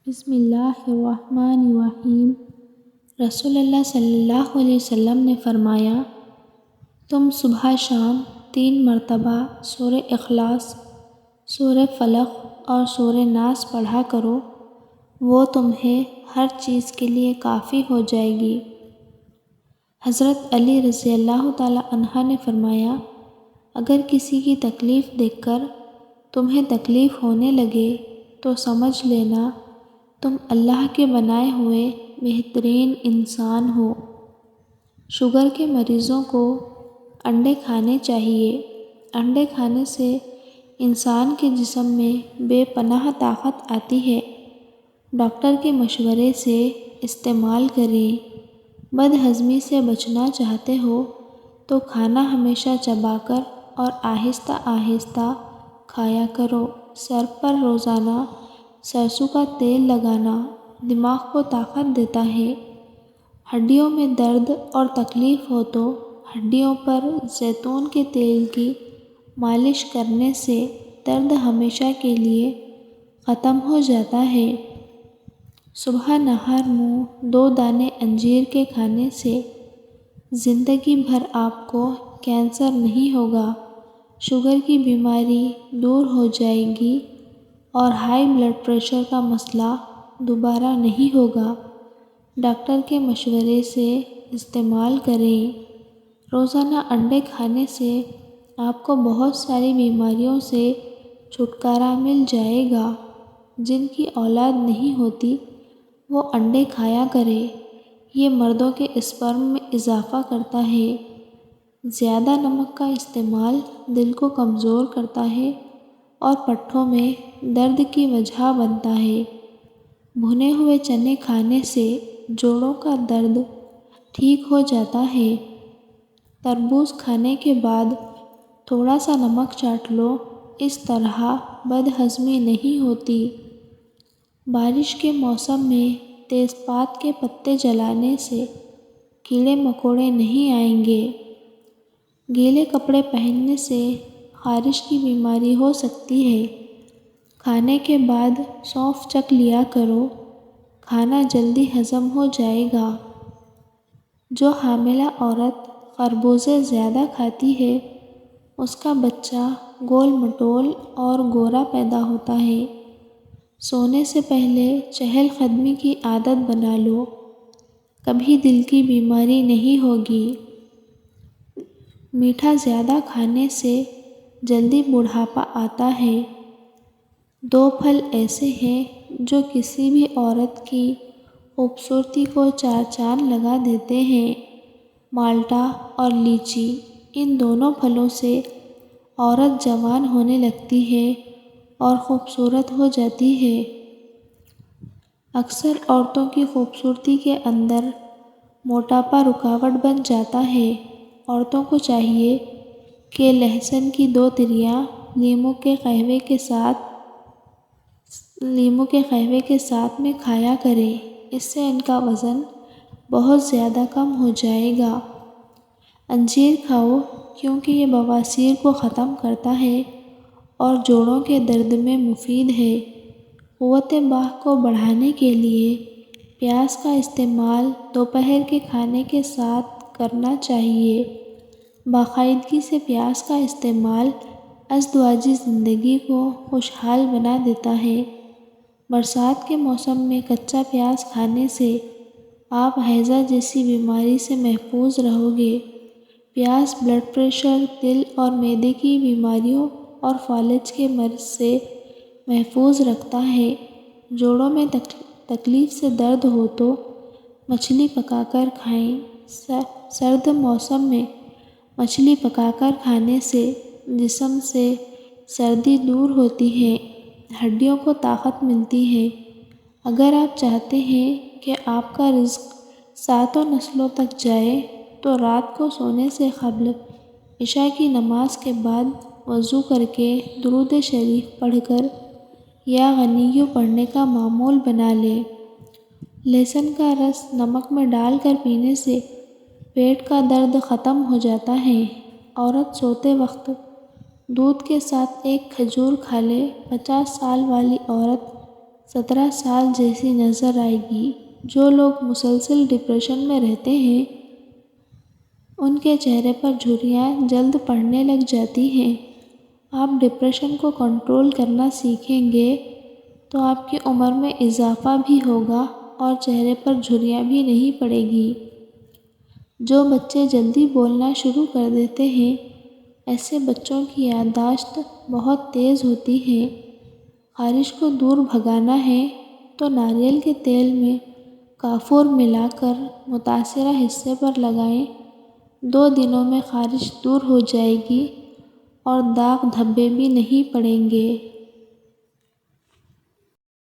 بسم اللہ الرحمن الرحیم۔ رسول اللہ صلی اللہ علیہ وسلم نے فرمایا، تم صبح شام 3 مرتبہ سورہ اخلاص، سورہ فلق اور سورہ ناس پڑھا کرو، وہ تمہیں ہر چیز کے لیے کافی ہو جائے گی۔ حضرت علی رضی اللہ تعالیٰ عنہ نے فرمایا، اگر کسی کی تکلیف دیکھ کر تمہیں تکلیف ہونے لگے تو سمجھ لینا تم اللہ کے بنائے ہوئے بہترین انسان ہو۔ شوگر کے مریضوں کو انڈے کھانے چاہیے۔ انڈے کھانے سے انسان کے جسم میں بے پناہ طاقت آتی ہے۔ ڈاکٹر کے مشورے سے استعمال کریں۔ بد ہضمی سے بچنا چاہتے ہو تو کھانا ہمیشہ چبا کر اور آہستہ آہستہ کھایا کرو۔ سر پر روزانہ سرسوں کا تیل لگانا دماغ کو طاقت دیتا ہے۔ ہڈیوں میں درد اور تکلیف ہو تو ہڈیوں پر زیتون کے تیل کی مالش کرنے سے درد ہمیشہ کے لیے ختم ہو جاتا ہے۔ صبح نہار منہ 2 دانے انجیر کے کھانے سے زندگی بھر آپ کو کینسر نہیں ہوگا، شوگر کی بیماری دور ہو جائے گی اور ہائی بلڈ پریشر کا مسئلہ دوبارہ نہیں ہوگا۔ ڈاکٹر کے مشورے سے استعمال کریں۔ روزانہ انڈے کھانے سے آپ کو بہت ساری بیماریوں سے چھٹکارا مل جائے گا۔ جن کی اولاد نہیں ہوتی وہ انڈے کھایا کرے، یہ مردوں کے اسپرم میں اضافہ کرتا ہے۔ زیادہ نمک کا استعمال دل کو کمزور کرتا ہے اور پٹھوں میں درد کی وجہ بنتا ہے۔ بھنے ہوئے چنے کھانے سے جوڑوں کا درد ٹھیک ہو جاتا ہے۔ تربوز کھانے کے بعد تھوڑا سا نمک چاٹ لو، اس طرح بد ہضمی نہیں ہوتی۔ بارش کے موسم میں تیز پات کے پتے جلانے سے کیڑے مکوڑے نہیں آئیں گے۔ گیلے کپڑے پہننے سے خارش کی بیماری ہو سکتی ہے۔ کھانے کے بعد سونف چکھ لیا کرو، کھانا جلدی ہضم ہو جائے گا۔ جو حاملہ عورت خربوزے زیادہ کھاتی ہے اس کا بچہ گول مٹول اور گورا پیدا ہوتا ہے۔ سونے سے پہلے چہل قدمی کی عادت بنا لو، کبھی دل کی بیماری نہیں ہوگی۔ میٹھا زیادہ کھانے سے جلدی بڑھاپا آتا ہے۔ 2 پھل ایسے ہیں جو کسی بھی عورت کی خوبصورتی کو 4 چاند لگا دیتے ہیں، مالٹا اور لیچی۔ ان دونوں پھلوں سے عورت جوان ہونے لگتی ہے اور خوبصورت ہو جاتی ہے۔ اکثر عورتوں کی خوبصورتی کے اندر موٹاپا رکاوٹ بن جاتا ہے۔ عورتوں کو چاہیے کہ لہسن کی 2 تریاں لیموں کے قہوے کے ساتھ میں کھایا کریں، اس سے ان کا وزن بہت زیادہ کم ہو جائے گا۔ انجیر کھاؤ کیونکہ یہ بواسیر کو ختم کرتا ہے اور جوڑوں کے درد میں مفید ہے۔ قوت بح کو بڑھانے کے لیے پیاز کا استعمال دوپہر کے کھانے کے ساتھ کرنا چاہیے۔ باقاعدگی سے پیاز کا استعمال ازدواجی زندگی کو خوشحال بنا دیتا ہے۔ برسات کے موسم میں کچا پیاز کھانے سے آپ ہیضہ جیسی بیماری سے محفوظ رہو گے۔ پیاز بلڈ پریشر، دل اور معدے کی بیماریوں اور فالج کے مرض سے محفوظ رکھتا ہے۔ جوڑوں میں تکلیف سے درد ہو تو مچھلی پکا کر کھائیں۔ سرد موسم میں مچھلی پکا کر کھانے سے جسم سے سردی دور ہوتی ہے، ہڈیوں کو طاقت ملتی ہے۔ اگر آپ چاہتے ہیں کہ آپ کا رزق 7 نسلوں تک جائے تو رات کو سونے سے قبل عشاء کی نماز کے بعد وضو کر کے درود شریف پڑھ کر یا غنیّ پڑھنے کا معمول بنا لیں۔ لہسن کا رس نمک میں ڈال کر پینے سے پیٹ کا درد ختم ہو جاتا ہے۔ عورت سوتے وقت دودھ کے ساتھ 1 کھجور کھا لے۔ 50 سال والی عورت 17 سال جیسی نظر آئے گی۔ جو لوگ مسلسل ڈپریشن میں رہتے ہیں ان کے چہرے پر جھریاں جلد پڑنے لگ جاتی ہیں۔ آپ ڈپریشن کو کنٹرول کرنا سیکھیں گے تو آپ کی عمر میں اضافہ بھی ہوگا اور چہرے پر جھریاں بھی نہیں پڑے گی۔ جو بچے جلدی بولنا شروع کر دیتے ہیں ایسے بچوں کی یادداشت بہت تیز ہوتی ہے۔ خارش کو دور بھگانا ہے تو ناریل کے تیل میں کافور ملا کر متاثرہ حصے پر لگائیں۔ 2 دنوں میں خارش دور ہو جائے گی اور داغ دھبے بھی نہیں پڑیں گے۔